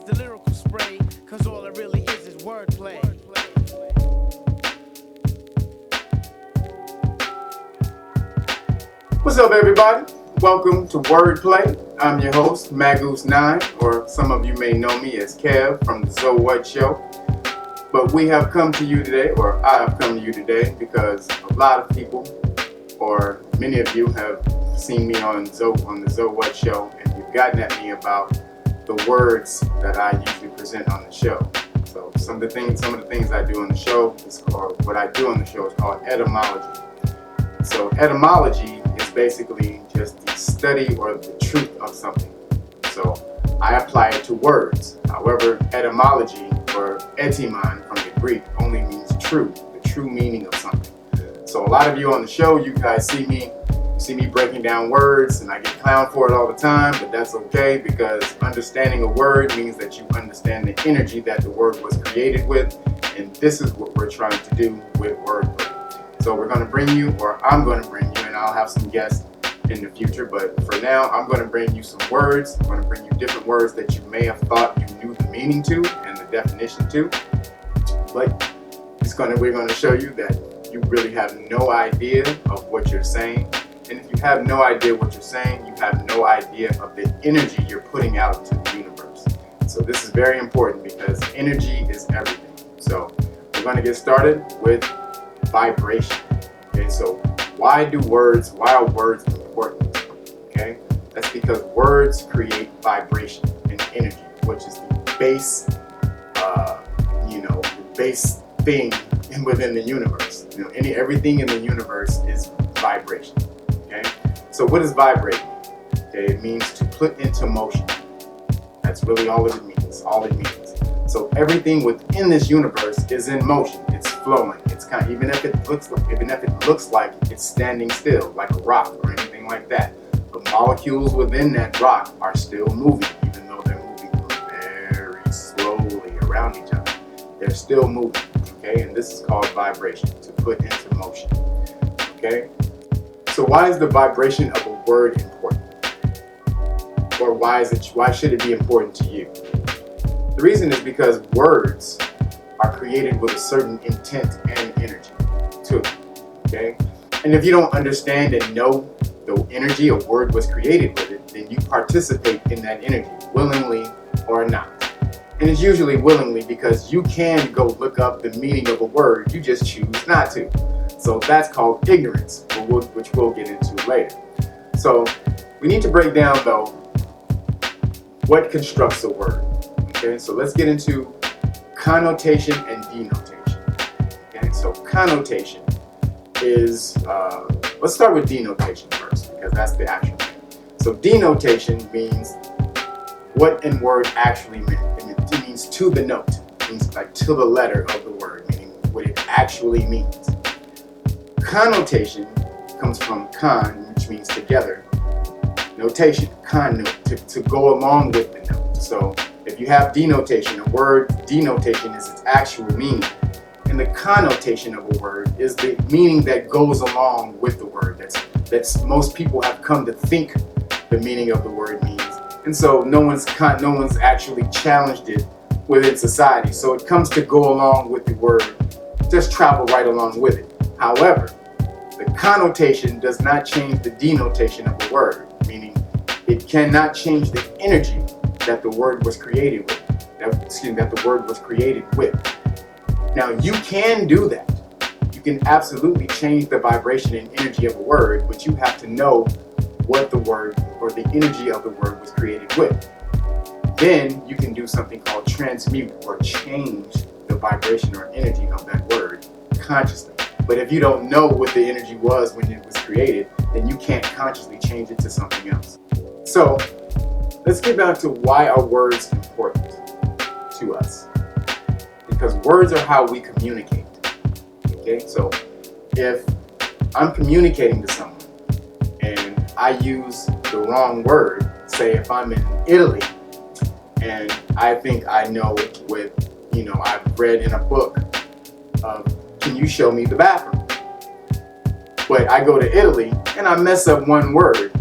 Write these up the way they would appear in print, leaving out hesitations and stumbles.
the lyrical spray, cause all it really is wordplay. What's up, everybody? Welcome to Wordplay. I'm your host, Magoose9, or some of you may know me as Kev from the So What Show. But we have come to you today, or I have come to you today, because a lot of people, or many of you, have seen me on the So What Show, and you've gotten at me about the words that I usually present on the show. So some of the things I do on the show is called, what I do on the show is called etymology. So etymology is basically just the study or the truth of something. So I apply it to words. However, etymology, or etymon from the Greek, only means true, the true meaning of something. So a lot of you on the show, you guys see me breaking down words, and I get clowned for it all the time, but that's okay, because understanding a word means that you understand the energy that the word was created with, and this is what we're trying to do with wordplay. So we're going to bring you, or I'm going to bring you, and I'll have some guests in the future, but for now, I'm going to bring you some words. I'm going to bring you different words that you may have thought you knew the meaning to and the definition to, but we're going to show you that you really have no idea of what you're saying. And if you have no idea what you're saying, you have no idea of the energy you're putting out to the universe. So this is very important, because energy is everything. So we're going to get started with vibration. Okay, so why are words important? Okay, that's because words create vibration and energy, which is the base, base thing within the universe. Everything in the universe is vibration. Okay, so what does vibrate mean? Okay, it means to put into motion. That's really all it means. So everything within this universe is in motion. It's flowing. It's even if it looks like it's standing still, like a rock or anything like that. The molecules within that rock are still moving, even though they're moving very slowly around each other. They're still moving. Okay, and this is called vibration, to put into motion. Okay, so why is the vibration of a word important? Or why should it be important to you? The reason is because words are created with a certain intent and energy to them. Okay, and if you don't understand and know the energy a word was created with it, then you participate in that energy, willingly or not. And it's usually willingly, because you can go look up the meaning of a word, you just choose not to. So that's called ignorance, which we'll get into later. So we need to break down, though, what constructs a word. Okay, so let's get into connotation and denotation. Okay, so connotation is, let's start with denotation first, because that's the actual thing. So denotation means what a word actually meant. It means to the note. It means like to the letter of the word, meaning what it actually means. Connotation comes from con, which means together. Notation, connote, to go along with the note. So if you have denotation, a word denotation is its actual meaning, and the connotation of a word is the meaning that goes along with the word. That's most people have come to think the meaning of the word means, and so no one's actually challenged it within society. So it comes to go along with the word, just travel right along with it. However, the connotation does not change the denotation of a word, meaning it cannot change the energy that the word was created with. That the word was created with. Now you can do that. You can absolutely change the vibration and energy of a word, but you have to know what the word or the energy of the word was created with. Then you can do something called transmute, or change the vibration or energy of that word consciously. But if you don't know what the energy was when it was created, then you can't consciously change it to something else. So let's get back to why are words important to us. Because words are how we communicate. Okay, so if I'm communicating to someone and I use the wrong word, say if I'm in Italy and I think I know with, I've read in a book of, can you show me the bathroom? But I go to Italy and I mess up one word,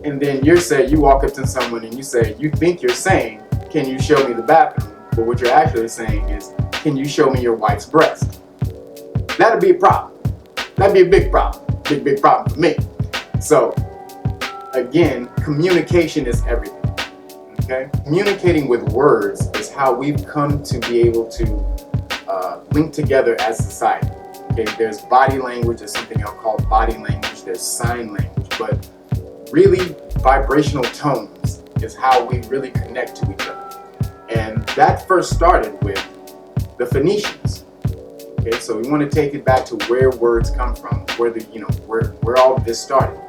and then you walk up to someone and you say, you think you're saying, can you show me the bathroom? But what you're actually saying is, can you show me your wife's breast? That'd be a problem. That'd be a big problem. Big problem for me. So, again, communication is everything. Okay? Communicating with words is how we've come to be able to link together as a society. Okay? There's body language, there's something else called body language, there's sign language, but really vibrational tones is how we really connect to each other. And that first started with the Phoenicians. Okay, so we want to take it back to where words come from, where all of this started.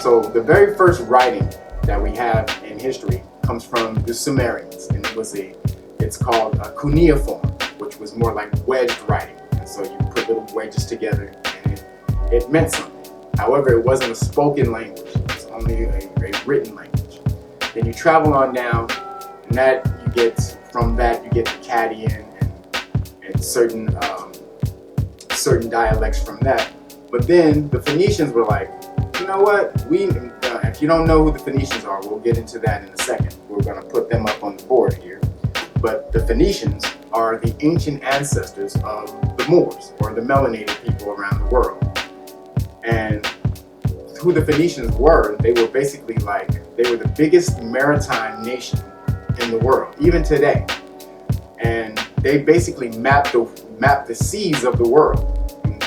So the very first writing that we have in history comes from the Sumerians, and it's called a cuneiform, which was more like wedged writing. And so you put little wedges together, and it meant something. However, it wasn't a spoken language; it was only a written language. Then you travel on down, and you get the Akkadian and certain dialects from that. But then the Phoenicians were like, you know what? If you don't know who the Phoenicians are, we'll get into that in a second. We're going to put them up on the board here. But the Phoenicians are the ancient ancestors of the Moors, or the melanated people around the world. And who the Phoenicians were, they were basically they were the biggest maritime nation in the world, even today. And they basically mapped the seas of the world.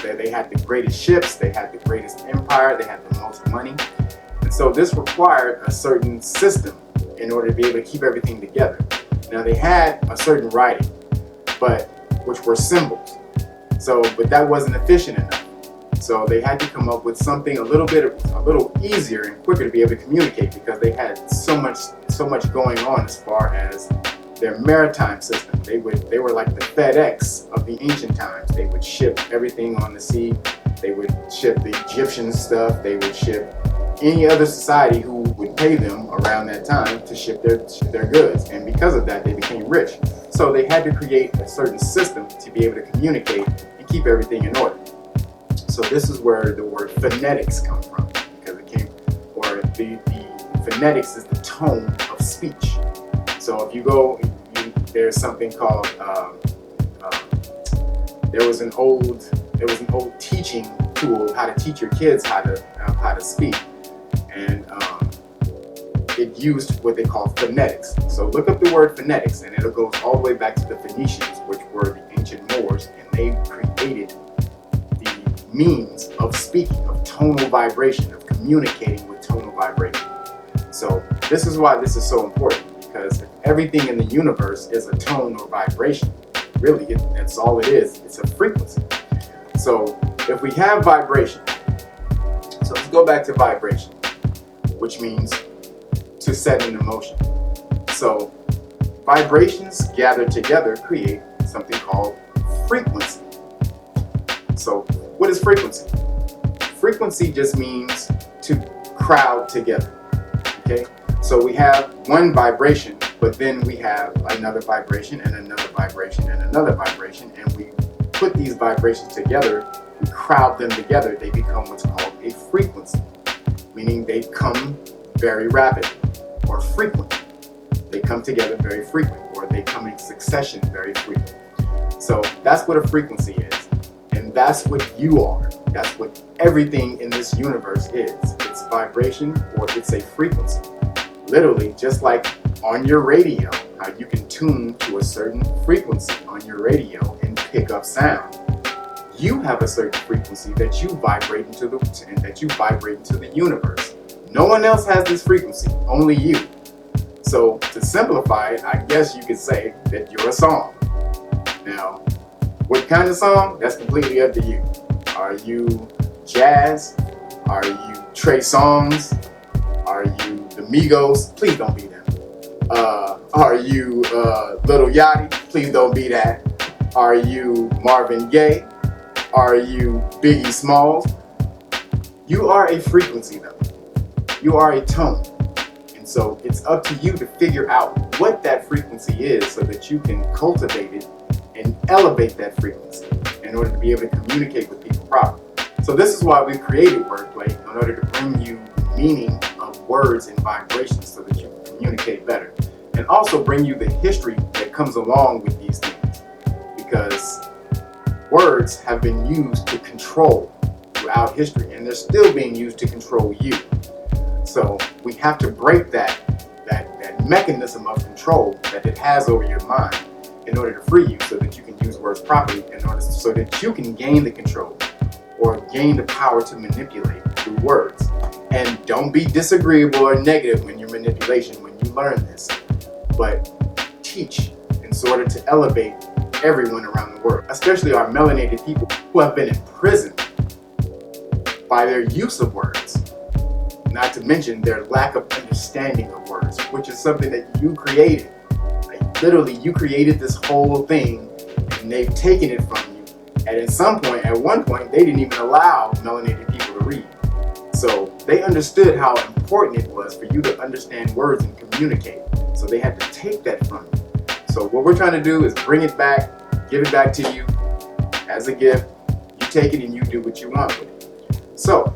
They had the greatest ships, they had the greatest empire, they had the most money. And so this required a certain system in order to be able to keep everything together. Now they had a certain writing, which were symbols. But that wasn't efficient enough. So they had to come up with something a little easier and quicker to be able to communicate, because they had so much going on as far as their maritime system. They were like the FedEx of the ancient times. They would ship everything on the sea. They would ship the Egyptian stuff. They would ship any other society who would pay them around that time to ship their goods. And because of that, they became rich. So they had to create a certain system to be able to communicate and keep everything in order. So this is where the word phonetics come from, because the phonetics is the tone of speech. So if you go, there's something called there was an old teaching tool how to teach your kids how to speak, and it used what they call phonetics. So look up the word phonetics, and it goes all the way back to the Phoenicians, which were the ancient Moors, and they created the means of speaking, of tonal vibration, of communicating with tonal vibration. So this is why this is so important. Because everything in the universe is a tone or vibration. Really, that's all it is. It's a frequency. So if we have vibration, so let's go back to vibration, which means to set in motion. So vibrations gathered together create something called frequency. So what is frequency? Frequency just means to crowd together. Okay? So we have one vibration, but then we have another vibration and another vibration and another vibration, and we put these vibrations together, we crowd them together, they become what's called a frequency, meaning they come very rapidly or frequently. They come together very frequent, or they come in succession very frequent. So that's what a frequency is, and that's what you are. That's what everything in this universe is. It's vibration, or it's a frequency. Literally, just like on your radio, how you can tune to a certain frequency on your radio and pick up sound. You have a certain frequency that you vibrate into the universe. No one else has this frequency, only you. So to simplify it, I guess you could say that you're a song. Now, what kind of song? That's completely up to you. Are you jazz? Are you Trey Songz? Are you the Migos? Please don't be them. Are you Little Yachty? Please don't be that. Are you Marvin Gaye? Are you Biggie Smalls? You are a frequency though. You are a tone. And so it's up to you to figure out what that frequency is so that you can cultivate it and elevate that frequency in order to be able to communicate with people properly. So this is why we created wordplay, in order to bring you the meaning of words and vibrations so that you can communicate better. and also bring you the history that comes along with these things, because words have been used to control throughout history, and they're still being used to control you. So we have to break that mechanism of control that it has over your mind in order to free you, so that you can use words properly, so that you can gain the control or gain the power to manipulate through words. And don't be disagreeable or negative when you're manipulation, when you learn this, but teach in order to elevate everyone around the world, especially our melanated people who have been imprisoned by their use of words, not to mention their lack of understanding of words, which is something that you created. Like, literally, you created this whole thing, and they've taken it from you. And at one point, they didn't even allow melanated people to read. So they understood how important it was for you to understand words and communicate. So they had to take that from you. So what we're trying to do is bring it back, give it back to you as a gift. You take it and you do what you want with it. So,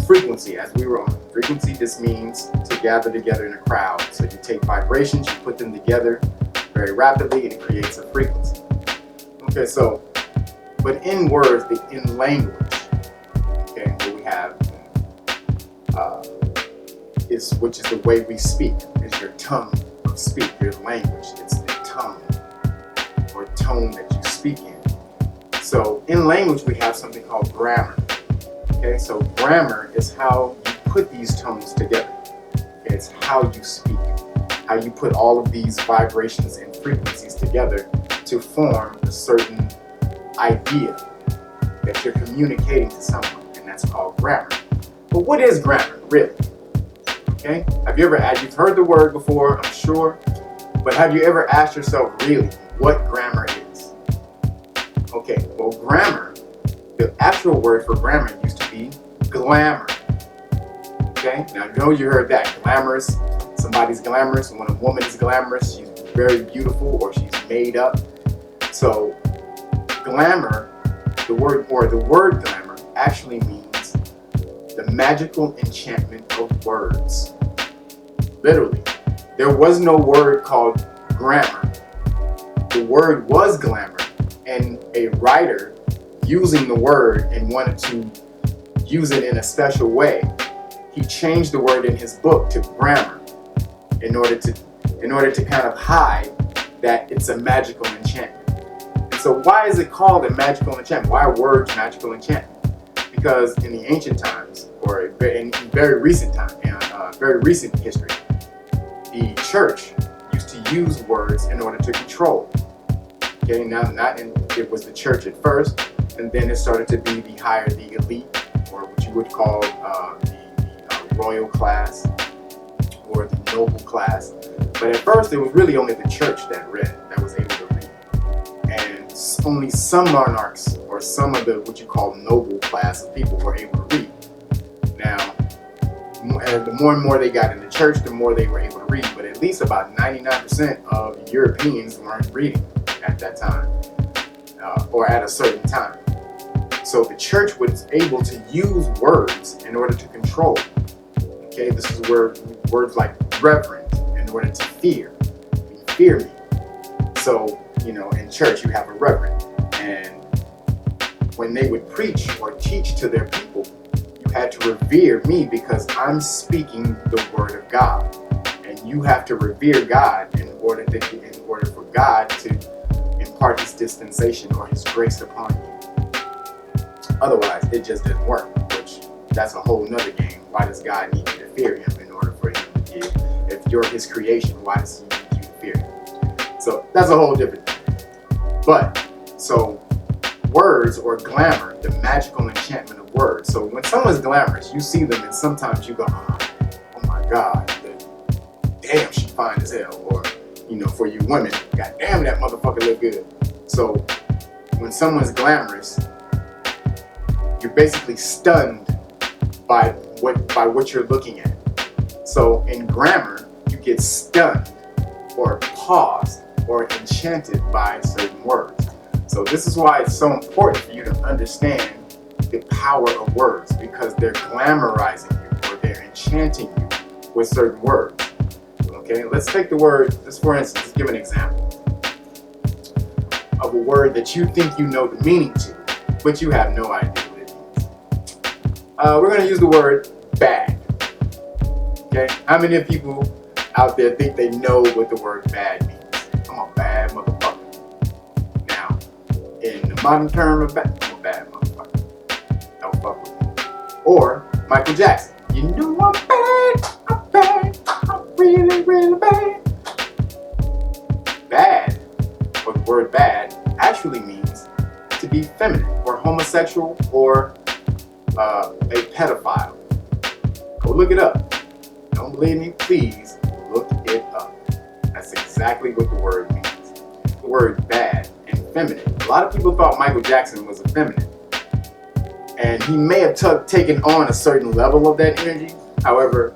frequency, as we were on. Frequency just means to gather together in a crowd. So you take vibrations, you put them together very rapidly, and it creates a frequency. Okay, so, but in words, in language, okay, what we have which is the way we speak, is your tongue of speak, your language. It's the tongue or tone that you speak in. So in language, we have something called grammar. Okay, so grammar is how you put these tones together. Okay, it's how you speak, how you put all of these vibrations and frequencies together to form a certain idea that you're communicating to someone, and that's called grammar. But what is grammar, really? Okay, you've heard the word before, I'm sure, but have you ever asked yourself really what grammar is? Okay, well, grammar, the actual word for grammar used to be glamour. Okay, now I know you heard that, glamorous, somebody's glamorous, when a woman is glamorous, she's very beautiful or she's made up. So glamour, the word glamour actually means the magical enchantment of words. Literally, there was no word called grammar. The word was glamour, and a writer using the word and wanted to use it in a special way, he changed the word in his book to grammar in order to kind of hide that it's a magical enchantment. And so why is it called a magical enchantment? Why are words magical enchantment? Because in the ancient times, or in very recent history, the church used to use words in order to control. Okay, it was the church at first, and then it started to be the elite, or what you would call the royal class, or the noble class. But at first, it was really only the church that was able to read. And only some monarchs, or some of the what you call noble class of people, were able to read. Now, the more and more they got in the church, the more they were able to read. But at least about 99% of Europeans weren't reading at that time, or at a certain time. So the church was able to use words in order to control. Okay, this is where words like reverend, in order to fear. You fear me. So, in church you have a reverend. And when they would preach or teach to their people, you had to revere me because I'm speaking the word of God. And you have to revere God in order for God to impart his dispensation or his grace upon you. Otherwise, it just doesn't work, which that's a whole nother game. Why does God need you to fear him in order for him to give? If you're his creation, why does he need you to fear him? So that's a whole different thing. But, so words or glamour, the magical enchantment of words. So when someone's glamorous, you see them and sometimes you go, oh my God, damn, she fine as hell. Or, for you women, God damn, that motherfucker look good. So when someone's glamorous, you're basically stunned by what you're looking at. So in grammar, you get stunned or paused or enchanted by certain words. So this is why it's so important for you to understand the power of words, because they're glamorizing you or they're enchanting you with certain words. Okay, let's take the word, just for instance, let's give an example of a word that you think you know the meaning to, but you have no idea what it means. We're going to use the word bad. Okay, how many of people out there think they know what the word bad means? I'm a bad motherfucker. Now, in the modern term of bad, I'm a bad motherfucker. Don't fuck with me. Or Michael Jackson. You know I'm bad, I'm really, really bad. Bad, or the word bad, actually means to be feminine, or homosexual, or a pedophile. Go look it up. Don't believe me? Please look it up. That's exactly what the word means. The word bad and feminine. A lot of people thought Michael Jackson was effeminate. And he may have taken on a certain level of that energy. However,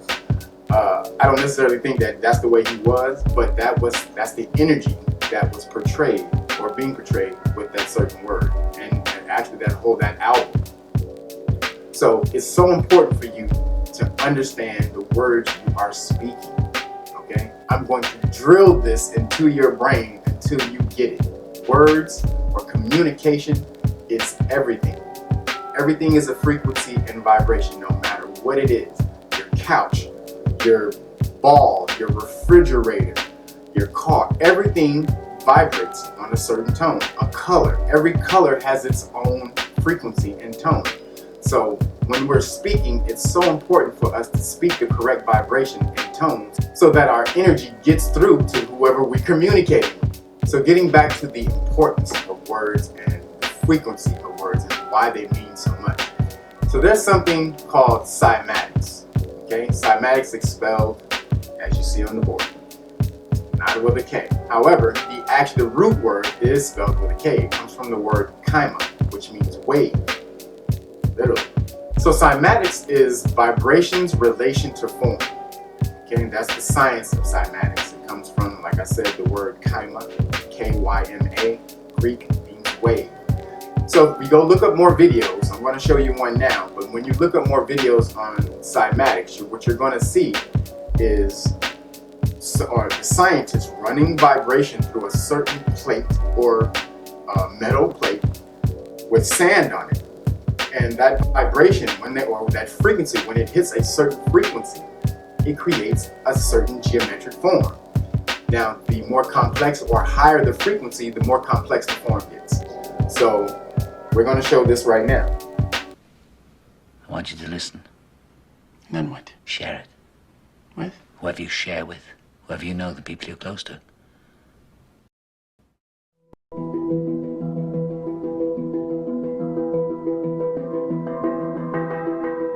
I don't necessarily think that that's the way he was, but that's the energy that was portrayed or being portrayed with that certain word, and actually that album. So it's so important for you to understand the words you are speaking. Okay, I'm going to drill this into your brain until you get it. Words or communication, it's everything. Everything is a frequency and vibration, no matter what it is. Your couch, your ball, your refrigerator, your car, everything vibrates on a certain tone. A color, every color has its own frequency and tone. So when we're speaking, it's so important for us to speak the correct vibration and tones so that our energy gets through to whoever we're communicating with. So getting back to the importance of words and the frequency of words and why they mean so much. So there's something called cymatics. Okay, cymatics is spelled as you see on the board, not with a K. However, the root word is spelled with a K. It comes from the word chyma, which means wave, literally. So cymatics is vibrations relation to form. Okay, that's the science of cymatics. It comes from, like I said, the word chyma, K-Y-M-A, Greek means wave. So if we go look up more videos, I'm going to show you one now, but when you look up more videos on cymatics, what you're going to see is the scientists running vibration through a certain plate or a metal plate with sand on it. And that vibration, or that frequency, when it hits a certain frequency, it creates a certain geometric form. Now, the more complex or higher the frequency, the more complex the form gets. So we're going to show this right now. I want you to listen. And then what? Share it. With? Whoever you share with, whoever you know, the people you're close to.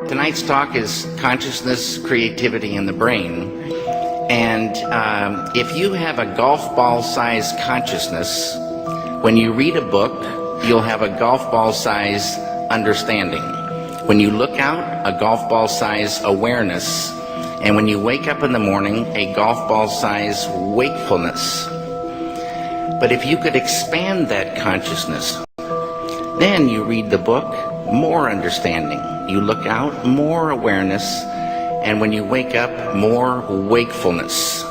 Tonight's talk is consciousness, creativity, and the brain. And if you have a golf ball-sized consciousness, when you read a book, you'll have a golf ball-sized understanding. When you look out, a golf ball-sized awareness. And when you wake up in the morning, a golf ball-sized wakefulness. But if you could expand that consciousness, then you read the book, more understanding. You look out, more awareness. And when you wake up, more wakefulness.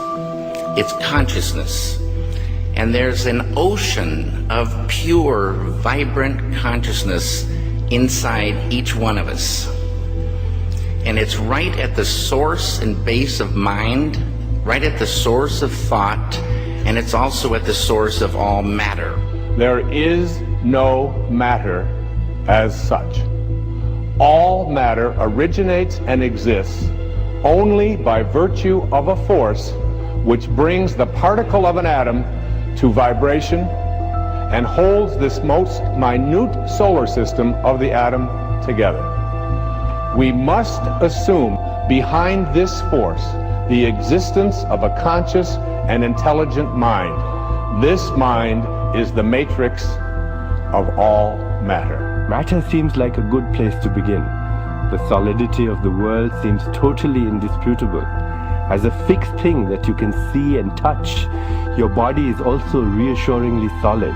It's consciousness. And there's an ocean of pure, vibrant consciousness inside each one of us. And it's right at the source and base of mind, right at the source of thought, and it's also at the source of all matter. There is no matter as such. All matter originates and exists only by virtue of a force which brings the particle of an atom to vibration and holds this most minute solar system of the atom together. We must assume behind this force the existence of a conscious and intelligent mind. This mind is the matrix of all matter. Matter seems like a good place to begin. The solidity of the world seems totally indisputable. As a fixed thing that you can see and touch, your body is also reassuringly solid.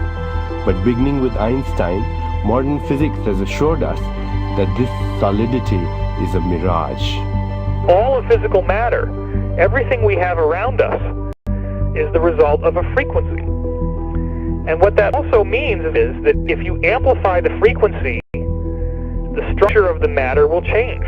But beginning with Einstein, modern physics has assured us that this solidity is a mirage. All of physical matter Everything we have around us is the result of a frequency. And what that also means is that if you amplify the frequency, the structure of the matter will change.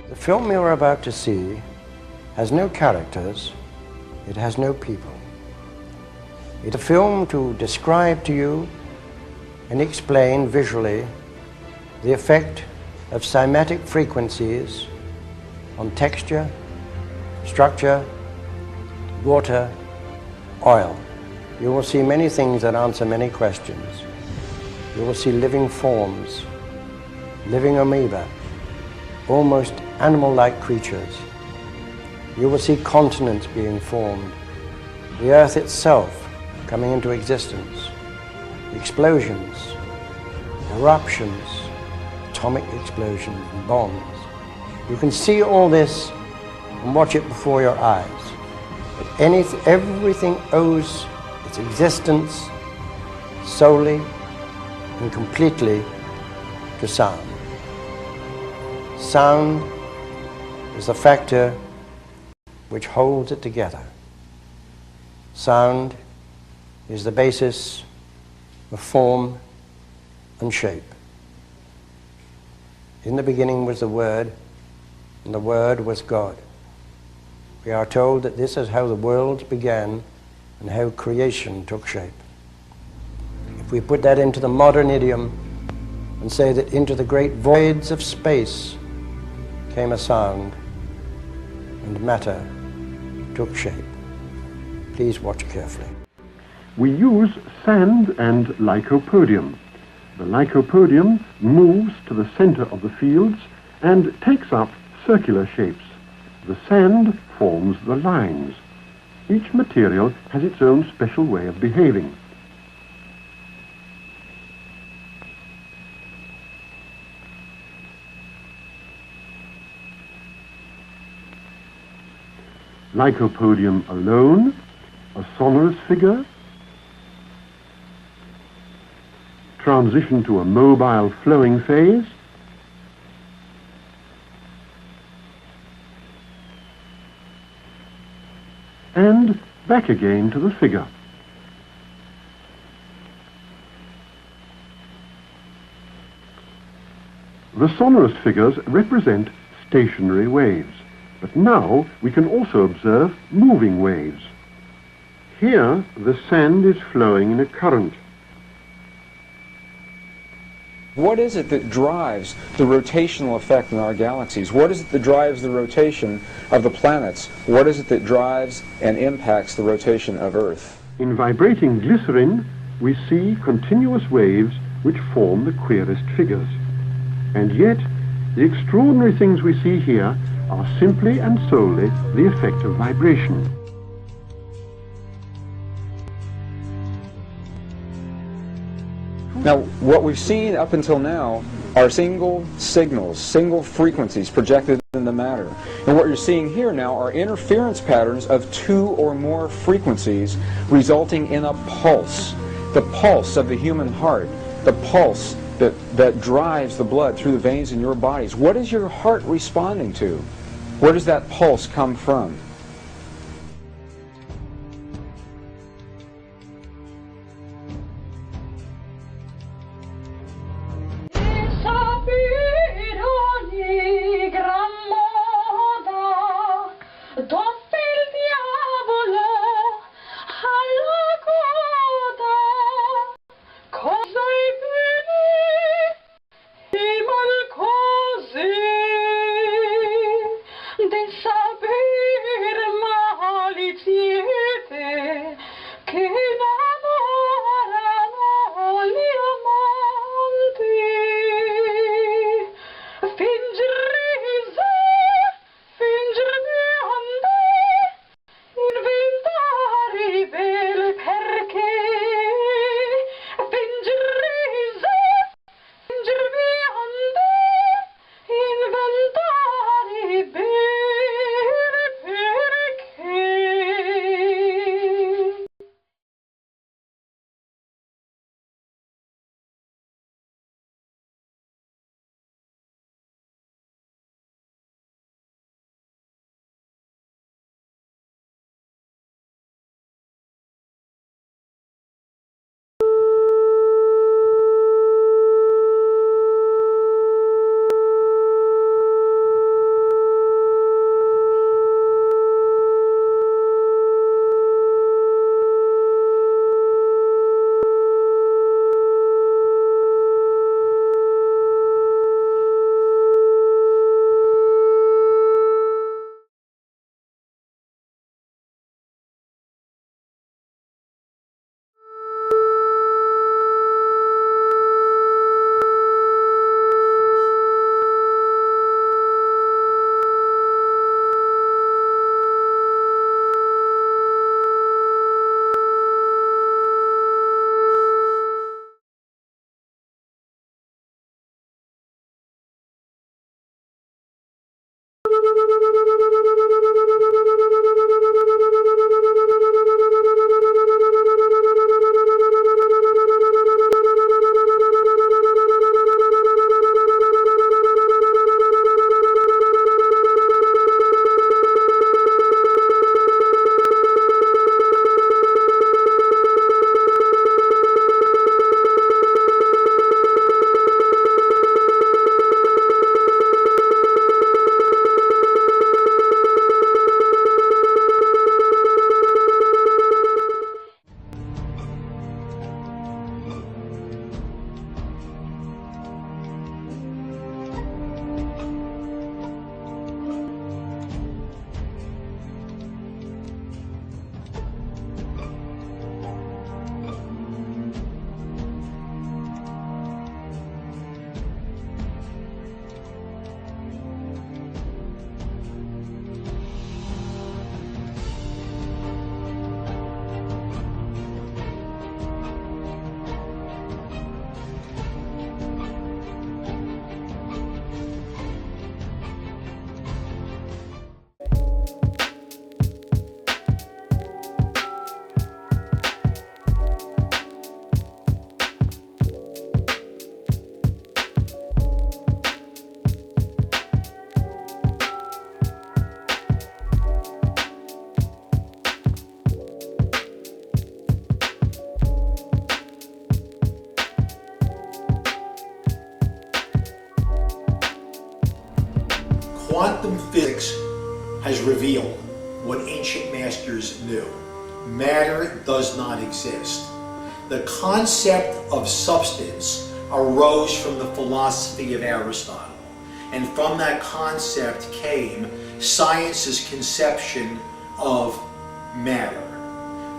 The film you're about to see has no characters, it has no people. It's a film to describe to you and explain visually the effect of cymatic frequencies on texture, structure, water, oil. You will see many things that answer many questions. You will see living forms, living amoeba, almost animal-like creatures. You will see continents being formed, the earth itself coming into existence, explosions, eruptions, atomic explosions and bombs. You can see all this and watch it before your eyes. But everything owes its existence solely and completely to sound. Sound is the factor which holds it together. Sound is the basis of form and shape. In the beginning was the Word, and the Word was God. We are told that this is how the worlds began and how creation took shape. If we put that into the modern idiom and say that into the great voids of space came a sound and matter took shape. Please watch carefully. We use sand and lycopodium. The lycopodium moves to the center of the fields and takes up circular shapes. The sand forms the lines. Each material has its own special way of behaving. Lycopodium alone, a sonorous figure, transition to a mobile flowing phase, and back again to the figure. The sonorous figures represent stationary waves. But now we can also observe moving waves. Here the sand is flowing in a current. What is it that drives the rotational effect in our galaxies? What is it that drives the rotation of the planets? What is it that drives and impacts the rotation of Earth? In vibrating glycerin, we see continuous waves which form the queerest figures. And yet, the extraordinary things we see here are simply and solely the effect of vibration. Now, what we've seen up until now are single signals, single frequencies projected in the matter. And what you're seeing here now are interference patterns of 2 or more frequencies resulting in a pulse. The pulse of the human heart, the pulse that drives the blood through the veins in your bodies. What is your heart responding to? Where does that pulse come from? Di sapere Quantum physics has revealed what ancient masters knew. Matter does not exist. The concept of substance arose from the philosophy of Aristotle, and from that concept came science's conception of matter.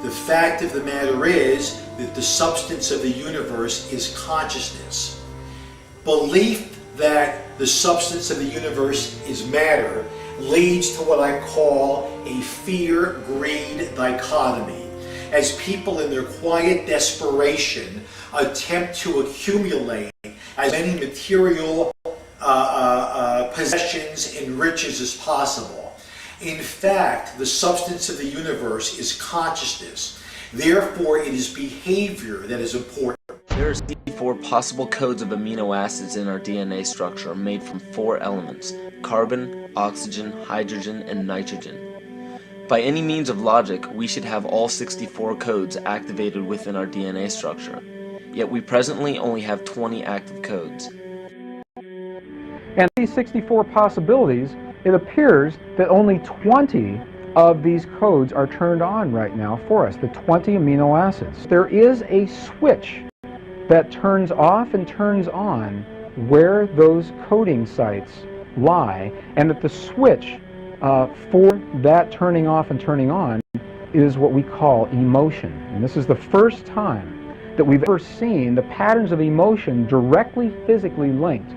The fact of the matter is that the substance of the universe is consciousness. Belief that the substance of the universe is matter leads to what I call a fear-greed dichotomy, as people in their quiet desperation attempt to accumulate as many material possessions and riches as possible. In fact, the substance of the universe is consciousness. Therefore, it is behavior that is important. There are 64 possible codes of amino acids in our DNA structure made from 4 elements: carbon, oxygen, hydrogen, and nitrogen. By any means of logic, we should have all 64 codes activated within our DNA structure. Yet we presently only have 20 active codes. And these 64 possibilities, it appears that only 20 of these codes are turned on right now for us, the 20 amino acids. There is a switch that turns off and turns on where those coding sites lie, and that the switch for that turning off and turning on is what we call emotion. And this is the first time that we've ever seen the patterns of emotion directly physically linked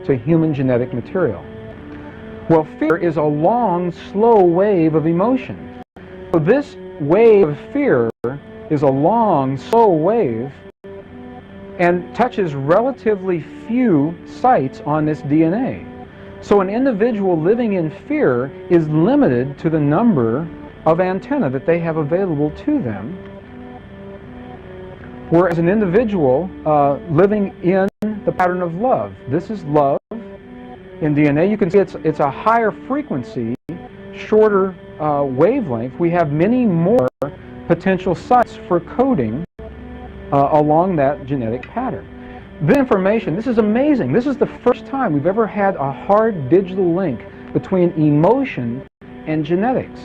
to human genetic material. Well, fear is a long, slow wave of emotion. So this wave of fear is a long, slow wave and touches relatively few sites on this DNA. So an individual living in fear is limited to the number of antennae that they have available to them, whereas an individual living in the pattern of love, this is love in DNA, you can see it's a higher frequency, shorter wavelength. We have many more potential sites for coding along that genetic pattern. The information, this is amazing. This is the first time we've ever had a hard digital link between emotion and genetics.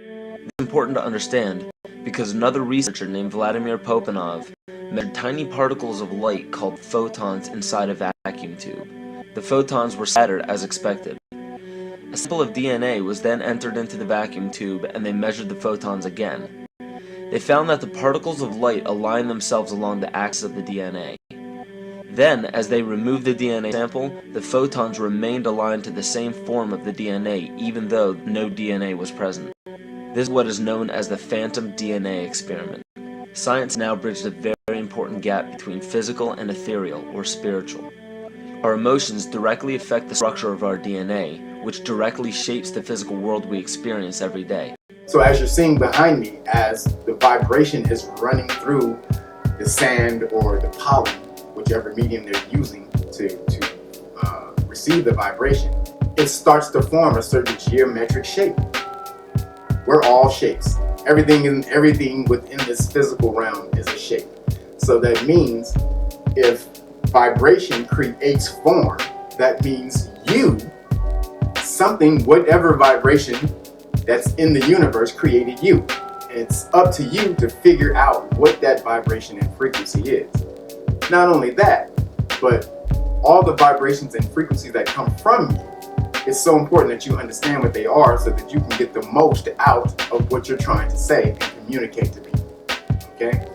It's important to understand because another researcher named Vladimir Popanov measured tiny particles of light called photons inside a vacuum tube. The photons were scattered as expected. A sample of DNA was then entered into the vacuum tube and they measured the photons again. They found that the particles of light aligned themselves along the axis of the DNA. Then, as they removed the DNA sample, the photons remained aligned to the same form of the DNA even though no DNA was present. This is what is known as the phantom DNA experiment. Science now bridged a very important gap between physical and ethereal, or spiritual. Our emotions directly affect the structure of our DNA, which directly shapes the physical world we experience every day. So as you're seeing behind me, as the vibration is running through the sand or the pollen, whichever medium they're using to receive the vibration, it starts to form a certain geometric shape. We're all shapes. Everything within this physical realm is a shape. So that means if vibration creates form, that means whatever vibration that's in the universe created you. And it's up to you to figure out what that vibration and frequency is. Not only that, but all the vibrations and frequencies that come from you, it's so important that you understand what they are so that you can get the most out of what you're trying to say and communicate to people. Okay?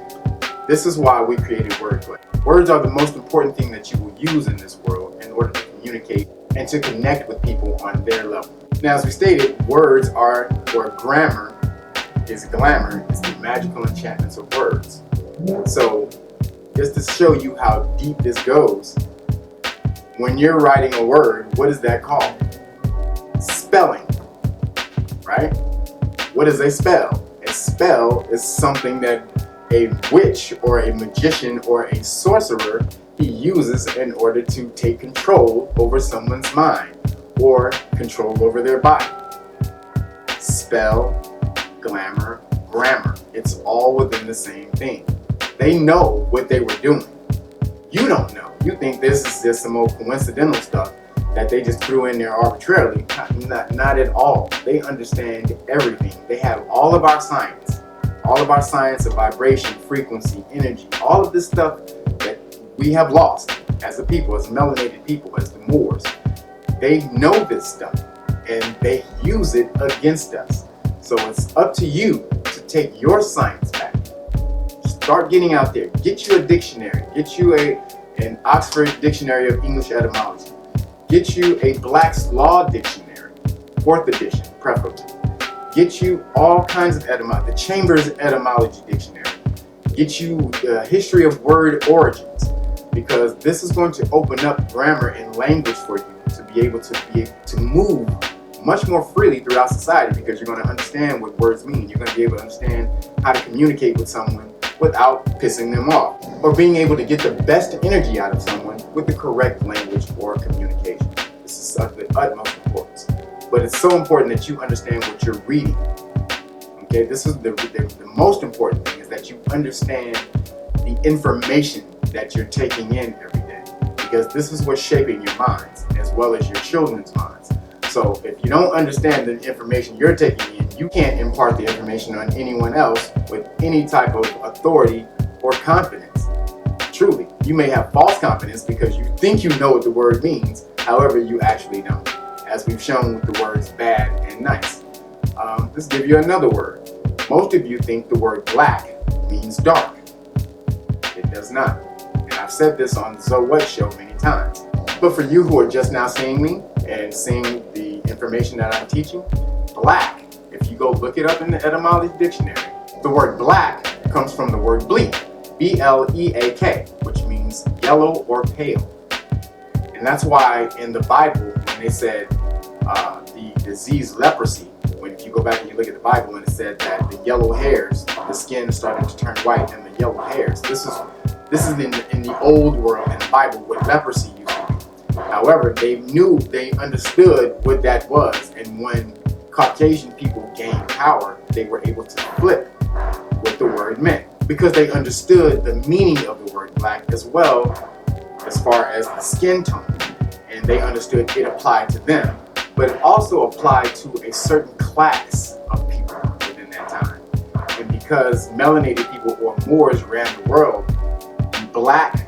This is why we created wordplay. Words are the most important thing that you will use in this world in order to communicate and to connect with people on their level. Now, as we stated, words are, or grammar is glamour, it's the magical enchantments of words. So, just to show you how deep this goes, when you're writing a word, what is that called? Spelling, right? What is a spell? A spell is something that a witch or a magician or a sorcerer he uses in order to take control over someone's mind or control over their body. Spell, glamour, grammar. It's all within the same thing. They know what they were doing. You don't know. You think this is just some old coincidental stuff that they just threw in there arbitrarily. Not at all. They understand everything. They have all of our science. All of our science of vibration, frequency, energy, all of this stuff that we have lost as a people, as melanated people, as the Moors. They know this stuff and they use it against us. So it's up to you to take your science back. Start getting out there. Get you a dictionary. Get you an Oxford Dictionary of English Etymology. Get you a Black's Law Dictionary, 4th edition, preferably. Get you all kinds of etymology, the Chambers Etymology Dictionary. Get you the history of word origins, because this is going to open up grammar and language for you to be able to move much more freely throughout society, because you're going to understand what words mean. You're going to be able to understand how to communicate with someone without pissing them off, or being able to get the best energy out of someone with the correct language or communication. This is of the utmost importance. But it's so important that you understand what you're reading. Okay, this is the most important thing, is that you understand the information that you're taking in every day, because this is what's shaping your minds as well as your children's minds. So if you don't understand the information you're taking in, you can't impart the information on anyone else with any type of authority or confidence. Truly, you may have false confidence because you think you know what the word means, however you actually don't, as we've shown with the words bad and nice. Let's give you another word. Most of you think the word black means dark. It does not. And I've said this on the So What show many times. But for you who are just now seeing me and seeing the information that I'm teaching, black, if you go look it up in the etymology dictionary, the word black comes from the word bleak, B-L-E-A-K, which means yellow or pale. And that's why in the Bible, when they said the disease leprosy, if you go back and you look at the Bible, and it said that the yellow hairs, the skin started to turn white, and the yellow hairs. This is in the old world in the Bible what leprosy used to be. However, they understood what that was, and when Caucasian people gained power, they were able to flip what the word meant, because they understood the meaning of the word black as well, as far as the skin tone, and they understood it applied to them, but it also applied to a certain class of people within that time. And because melanated people or Moors ran the world, black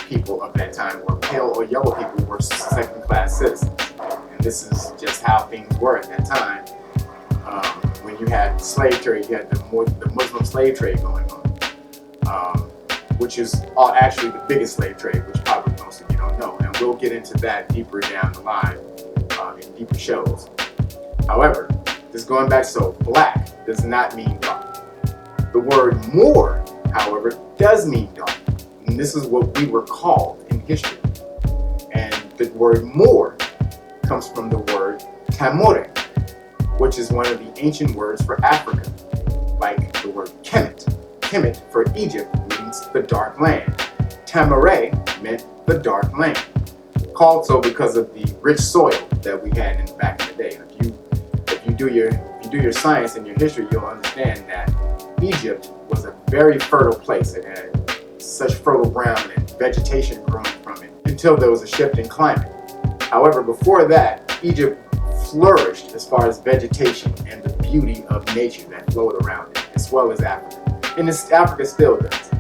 people of that time, or pale or yellow people, were second-class citizens. And this is just how things were at that time. When you had slave trade, you had the Muslim slave trade going on, which is actually the biggest slave trade, which probably most of you don't know. And we'll get into that deeper down the line in deeper shows. However, just going back, so black does not mean dark. The word Moor, however, does mean dark. And this is what we were called in history. And the word more comes from the word tamore, which is one of the ancient words for Africa, like the word Kemet. Kemet for Egypt means the dark land. Tamare meant the dark land. Called so because of the rich soil that we had back in the day. If you do your science and your history, you'll understand that Egypt was a very fertile place. It had such fertile ground and vegetation growing from it until there was a shift in climate. However, before that, Egypt flourished as far as vegetation and the beauty of nature that flowed around it, as well as Africa. And Africa still does,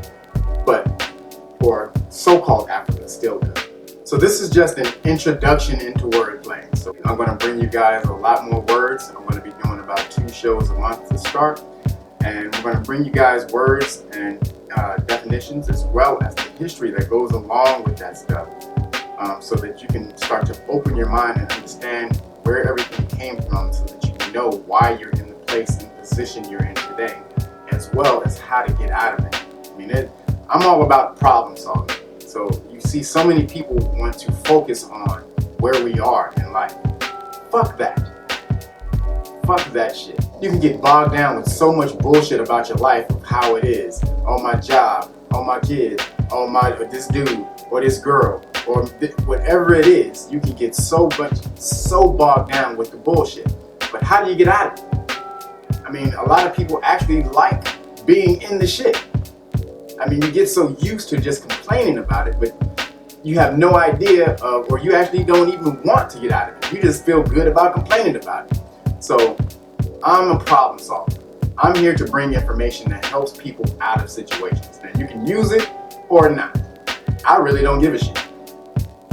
or so-called Africa still does. So this is just an introduction into wordplay. So I'm going to bring you guys a lot more words. I'm going to be doing about 2 shows a month to start. And we're going to bring you guys words and definitions, as well as the history that goes along with that stuff, so that you can start to open your mind and understand where everything came from, so that you can know why you're in the place and position you're in today, as well as how to get out of it. I mean, I'm all about problem solving. So you see so many people want to focus on where we are in life. Fuck that. Fuck that shit. You can get bogged down with so much bullshit about your life, of how it is. Oh, my job. Oh, my kids. Oh, this dude or this girl or whatever it is. You can get so bogged down with the bullshit. But how do you get out of it? I mean, a lot of people actually like being in the shit. I mean, you get so used to just complaining about it, but you have no idea of, or you actually don't even want to get out of it. You just feel good about complaining about it. So I'm a problem solver. I'm here to bring information that helps people out of situations. Now, you can use it or not. I really don't give a shit.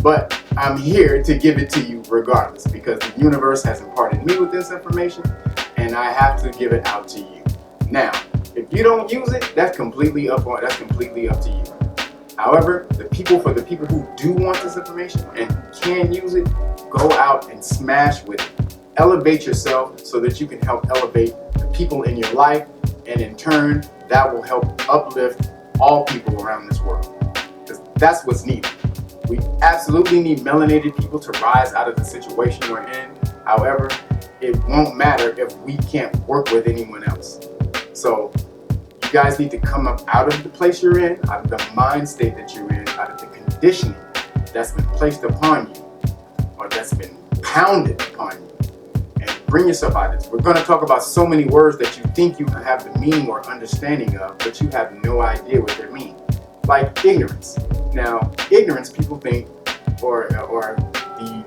But I'm here to give it to you regardless, because the universe has imparted me with this information and I have to give it out to you. Now, if you don't use it, that's completely up to you. However, for the people who do want this information and can use it, go out and smash with it. Elevate yourself so that you can help elevate the people in your life, and in turn, that will help uplift all people around this world. Because that's what's needed. We absolutely need melanated people to rise out of the situation we're in. However, it won't matter if we can't work with anyone else. So you guys need to come up out of the place you're in, out of the mind state that you're in, out of the conditioning that's been placed upon you, or that's been pounded upon you, and bring yourself out of this. We're going to talk about so many words that you think you have the meaning or understanding of, but you have no idea what they mean. Like ignorance. Now, ignorance, people think, or the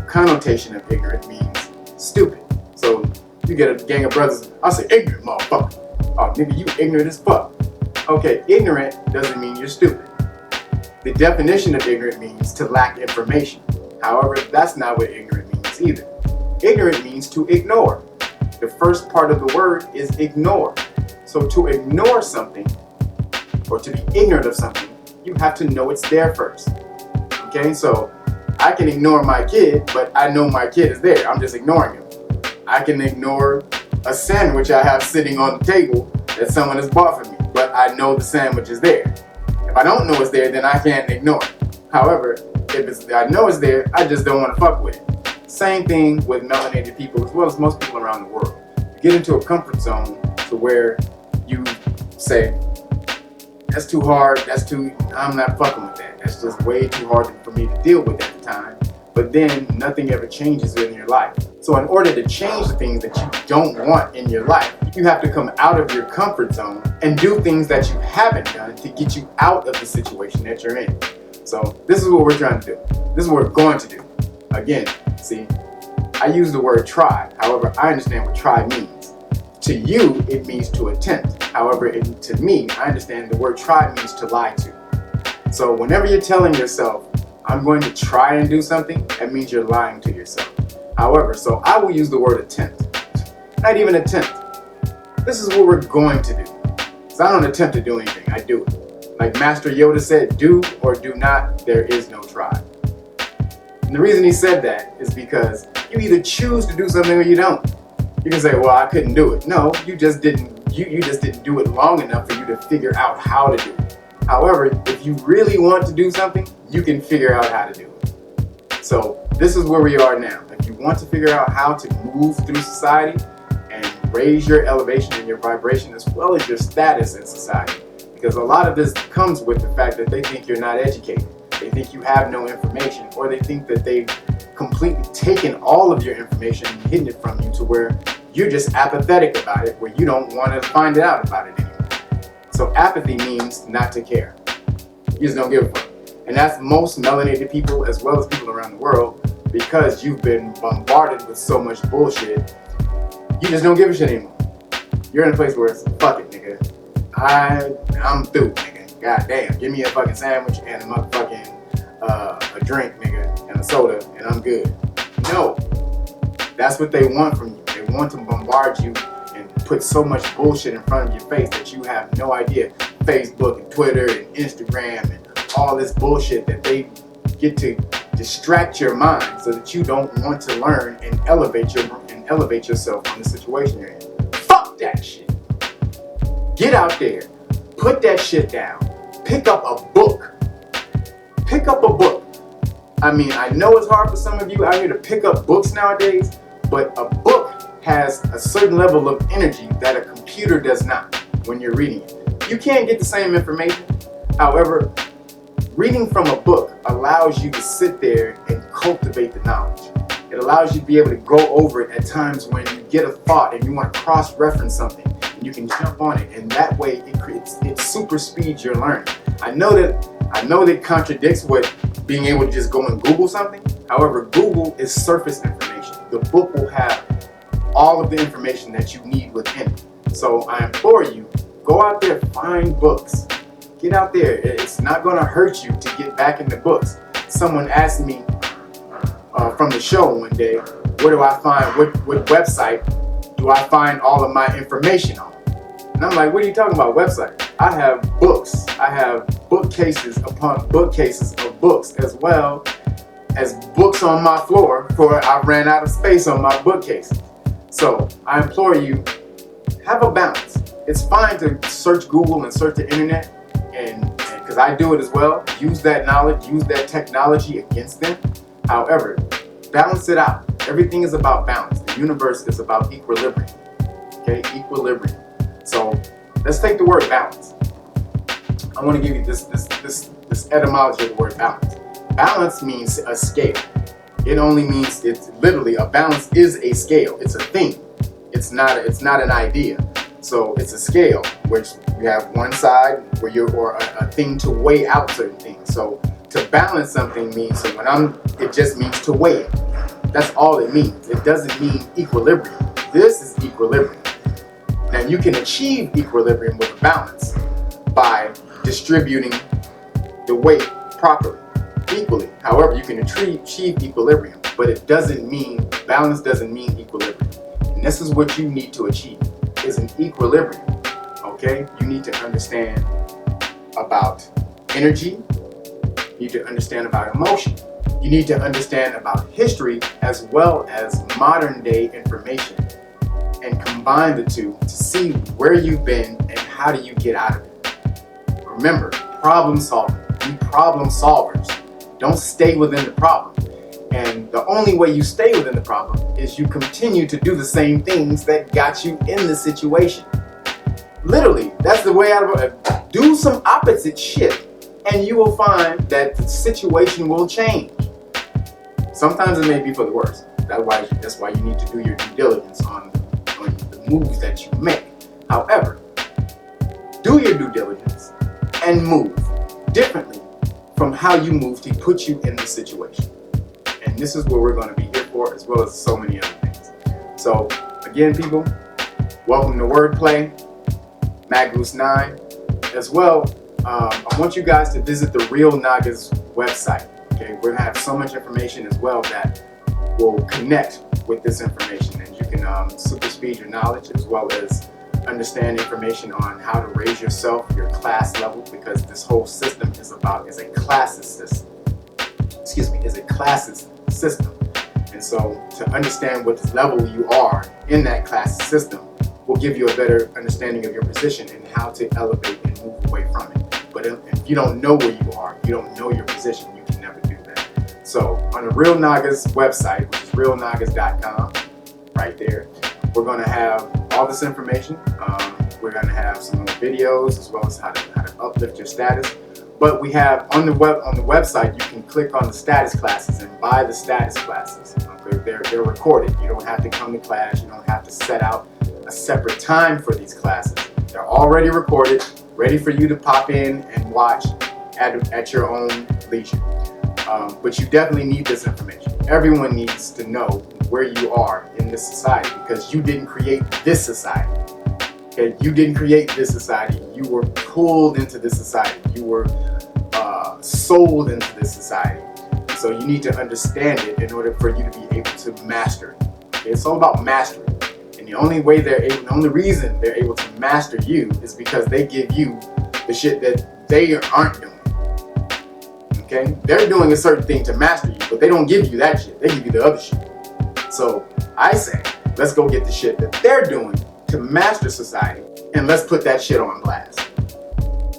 connotation of ignorant means stupid. So you get a gang of brothers, I'll say ignorant motherfucker. Oh, nigga, you ignorant as fuck. Okay, ignorant doesn't mean you're stupid. The definition of ignorant means to lack information. However, that's not what ignorant means either. Ignorant means to ignore. The first part of the word is ignore. So to ignore something, or to be ignorant of something, you have to know it's there first. Okay, so I can ignore my kid, but I know my kid is there. I'm just ignoring him. I can ignore a sandwich I have sitting on the table that someone has bought for me, but I know the sandwich is there. If I don't know it's there, then I can't ignore it. However, if I know it's there, I just don't want to fuck with it. Same thing with melanated people, as well as most people around the world. You get into a comfort zone to where you say, that's too hard, I'm not fucking with that. That's just way too hard for me to deal with at the time. But then nothing ever changes in your life. So in order to change the things that you don't want in your life, you have to come out of your comfort zone and do things that you haven't done to get you out of the situation that you're in. So this is what we're trying to do. This is what we're going to do. Again, see, I use the word try. However, I understand what try means. To you, it means to attempt. However, to me, I understand the word try means to lie to. So whenever you're telling yourself, I'm going to try and do something, that means you're lying to yourself. However, so I will use the word attempt. Not even attempt. This is what we're going to do. So I don't attempt to do anything, I do it. Like Master Yoda said, do or do not, there is no try. And the reason he said that is because you either choose to do something or you don't. You can say, well, I couldn't do it. No, you just didn't do it long enough for you to figure out how to do it. However, if you really want to do something, you can figure out how to do it. So this is where we are now. If you want to figure out how to move through society and raise your elevation and your vibration as well as your status in society, because a lot of this comes with the fact that they think you're not educated. They think you have no information, or they think that they've completely taken all of your information and hidden it from you to where you're just apathetic about it, where you don't want to find out about it anymore. So apathy means not to care. You just don't give a fuck. And that's most melanated people as well as people around the world, because you've been bombarded with so much bullshit. You just don't give a shit anymore. You're in a place where it's fuck it, nigga. I'm through, nigga. God damn, give me a fucking sandwich and a motherfucking a drink, nigga, and a soda, and I'm good. No, that's what they want from you. They want to bombard you and put so much bullshit in front of your face that you have no idea. Facebook and Twitter and Instagram and all this bullshit that they get to distract your mind so that you don't want to learn and elevate yourself on the situation you're in. Fuck that shit. Get out there. Put that shit down. Pick up a book. Pick up a book. I mean, I know it's hard for some of you out here to pick up books nowadays, but a book has a certain level of energy that a computer does not when you're reading it. You can't get the same information. However, reading from a book allows you to sit there and cultivate the knowledge. It allows you to be able to go over it at times when you get a thought and you want to cross-reference something, and you can jump on it, and that way it super speeds your learning. I know that contradicts what being able to just go and Google something. However, Google is surface information. The book will have all of the information that you need within it. So I implore you, go out there, find books. Get out there. It's not going to hurt you to get back in the books. Someone asked me from the show one day, where do I find, what website do I find all of my information on? And I'm like, what are you talking about, website? I have books. I have bookcases upon bookcases of books, as well as books on my floor, for I ran out of space on my bookcases. So I implore you, have a balance. It's fine to search Google and search the internet, and because I do it as well. Use that knowledge, use that technology against them. However, balance it out. Everything is about balance. The universe is about equilibrium. Okay, equilibrium. So let's take the word balance. I want to give you this etymology of the word balance. Balance means a scale. It only means, it's literally, a balance is a scale. It's a thing. It's not an idea. So it's a scale, which you have one side where or a thing to weigh out certain things. So to balance something means, it just means to weigh it. That's all it means. It doesn't mean equilibrium. This is equilibrium. Now you can achieve equilibrium with a balance by distributing the weight properly, equally. However, you can achieve equilibrium, but balance doesn't mean equilibrium. And this is what you need to achieve, is an equilibrium. Okay? You need to understand about energy. You need to understand about emotion. You need to understand about history as well as modern day information, and combine the two to see where you've been and how do you get out of it. Remember, problem solving. Be problem solvers. Don't stay within the problem. And the only way you stay within the problem is you continue to do the same things that got you in the situation. Literally, that's the way out of it. Do some opposite shit, and you will find that the situation will change. Sometimes it may be for the worse. That's why you need to do your due diligence on the moves that you make. However, do your due diligence and move differently from how you move to put you in the situation. And this is what we're going to be here for, as well as so many other things. So again, people, welcome to Wordplay, Magoose 9. As well, I want you guys to visit the Real Naga's website. Okay, we're gonna have so much information as well that will connect with this information, and you can super speed your knowledge as well as understand information on how to raise yourself, your class level, because this whole system is a classes system. Is a classes system. And so to understand what level you are in that class system will give you a better understanding of your position and how to elevate and move away from it. But if you don't know where you are, you don't know your position, you can never do that. So on the Real Nagas website, which is realnagas.com, right there, we're going to have all this information. We're going to have some more videos as well as how to uplift your status. But we have on the website, you can click on the status classes and buy the status classes. Okay? They're recorded. You don't have to come to class. You don't have to set out a separate time for these classes. They're already recorded, ready for you to pop in and watch at your own leisure. But you definitely need this information. Everyone needs to know where you are in this society because you didn't create this society. Okay? You didn't create this society. You were pulled into this society. You were sold into this society. So you need to understand it in order for you to be able to master it. Okay? It's all about mastery. And the only reason they're able to master you is because they give you the shit that they aren't doing. Okay? They're doing a certain thing to master you, but they don't give you that shit. They give you the other shit. So I say, let's go get the shit that they're doing to master society, and let's put that shit on blast.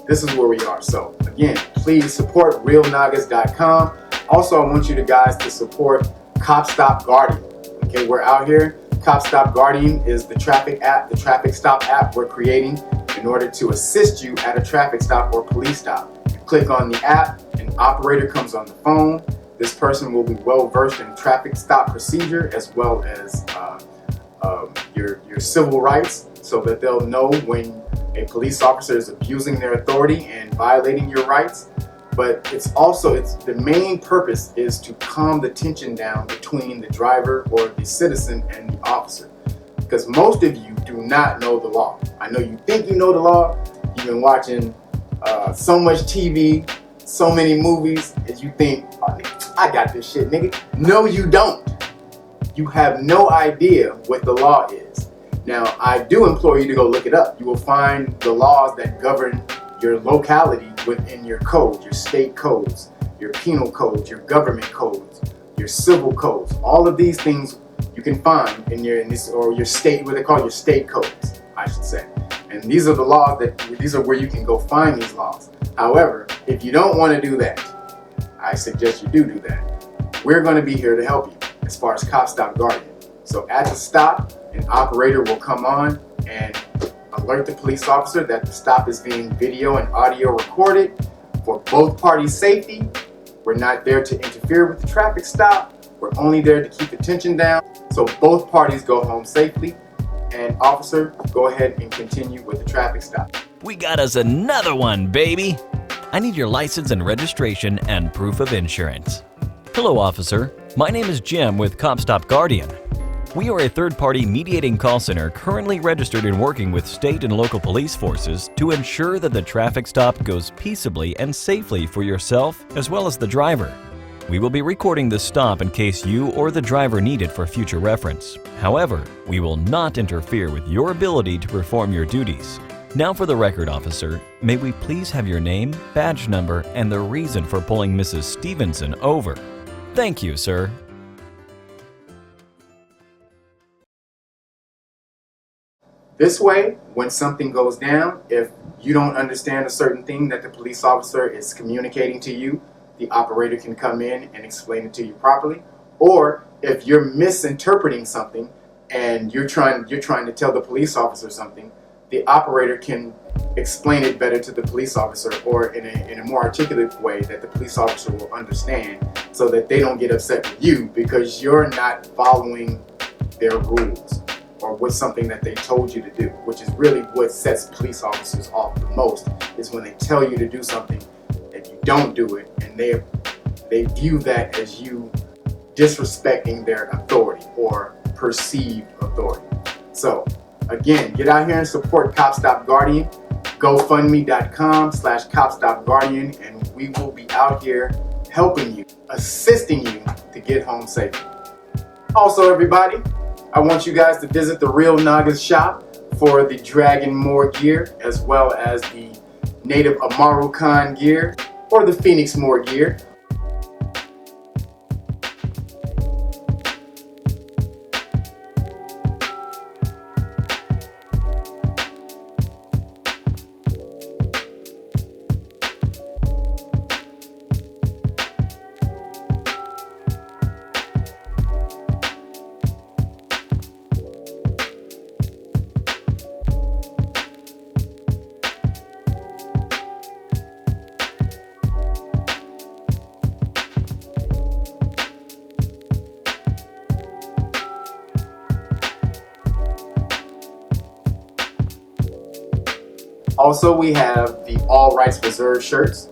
This is where we are. So again, please support realnagas.com. Also, I want you guys to support Copstopguardian. Okay, we're out here. Copstopguardian is the traffic app, the traffic stop app we're creating in order to assist you at a traffic stop or police stop. You click on the app, an operator comes on the phone. This person will be well versed in traffic stop procedure as well as your civil rights, so that they'll know when a police officer is abusing their authority and violating your rights. But the main purpose is to calm the tension down between the driver or the citizen and the officer. Because most of you do not know the law. I know you think you know the law. You've been watching so much TV, so many movies, and you think, oh, nigga, I got this shit, nigga. No, you don't. You have no idea what the law is. Now, I do implore you to go look it up. You will find the laws that govern your locality within your code, your state codes, your penal codes, your government codes, your civil codes. All of these things you can find in your state, what they call your state codes, I should say. And these are the laws these are where you can go find these laws. However, if you don't want to do that, I suggest you do that. We're going to be here to help you as far as Copstopguardian. So at the stop, an operator will come on and alert the police officer that the stop is being video and audio recorded for both parties' safety. We're not there to interfere with the traffic stop. We're only there to keep the tension down so both parties go home safely. And officer, go ahead and continue with the traffic stop. We got us another one, baby. I need your license and registration and proof of insurance. Hello, officer. My name is Jim with Copstopguardian. We are a third-party mediating call center currently registered and working with state and local police forces to ensure that the traffic stop goes peaceably and safely for yourself as well as the driver. We will be recording this stop in case you or the driver need it for future reference. However, we will not interfere with your ability to perform your duties. Now for the record, officer, may we please have your name, badge number, and the reason for pulling Mrs. Stevenson over? Thank you, sir. This way, when something goes down, if you don't understand a certain thing that the police officer is communicating to you, the operator can come in and explain it to you properly. Or if you're misinterpreting something and you're trying to tell the police officer something, the operator can explain it better to the police officer, or in a more articulate way that the police officer will understand, so that they don't get upset with you because you're not following their rules or what's something that they told you to do, which is really what sets police officers off the most, is when they tell you to do something and you don't do it, and they view that as you disrespecting their authority or perceived authority. So again, get out here and support Copstopguardian. GoFundMe.com/Copstopguardian, and we will be out here helping you, assisting you to get home safely. Also, everybody, I want you guys to visit the Real Nagas shop for the Dragon Moor gear, as well as the Native Amaru Khan gear, or the Phoenix Moor gear. Also, we have the all rights reserved shirts.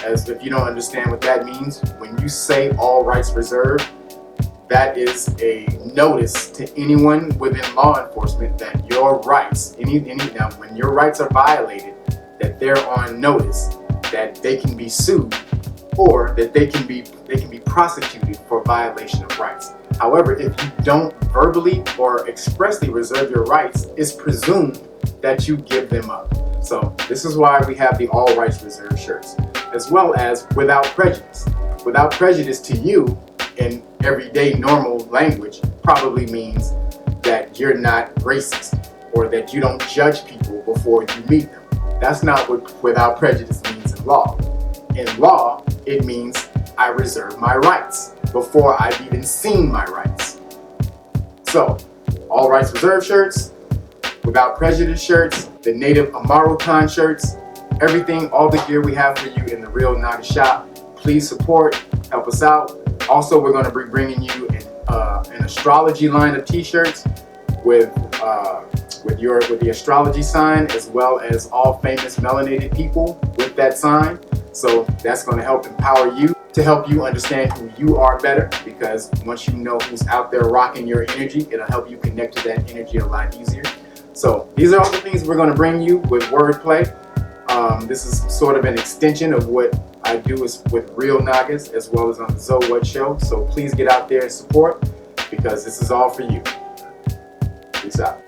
As if you don't understand what that means, when you say all rights reserved, that is a notice to anyone within law enforcement that your rights, now when your rights are violated, that they're on notice that they can be sued or that they can be prosecuted for violation of rights. However, if you don't verbally or expressly reserve your rights, it's presumed that you give them up. So this is why we have the all rights reserved shirts, as well as without prejudice. Without prejudice to you in everyday normal language probably means that you're not racist or that you don't judge people before you meet them. That's not what without prejudice means in law. In law, it means I reserve my rights before I've even seen my rights. So, all rights reserved shirts, without prejudice shirts, the native Amarukan shirts, everything, all the gear we have for you in the Real Naga shop. Please support, help us out. Also, we're going to be bringing you an astrology line of t-shirts with the astrology sign, as well as all famous melanated people with that sign. So that's going to help empower you, to help you understand who you are better, because once you know who's out there rocking your energy, it'll help you connect to that energy a lot easier. So these are all the things we're going to bring you with wordplay. This is sort of an extension of what I do with Real Nagas, as well as on the Zo What Show. So please get out there and support, because this is all for you. Peace out.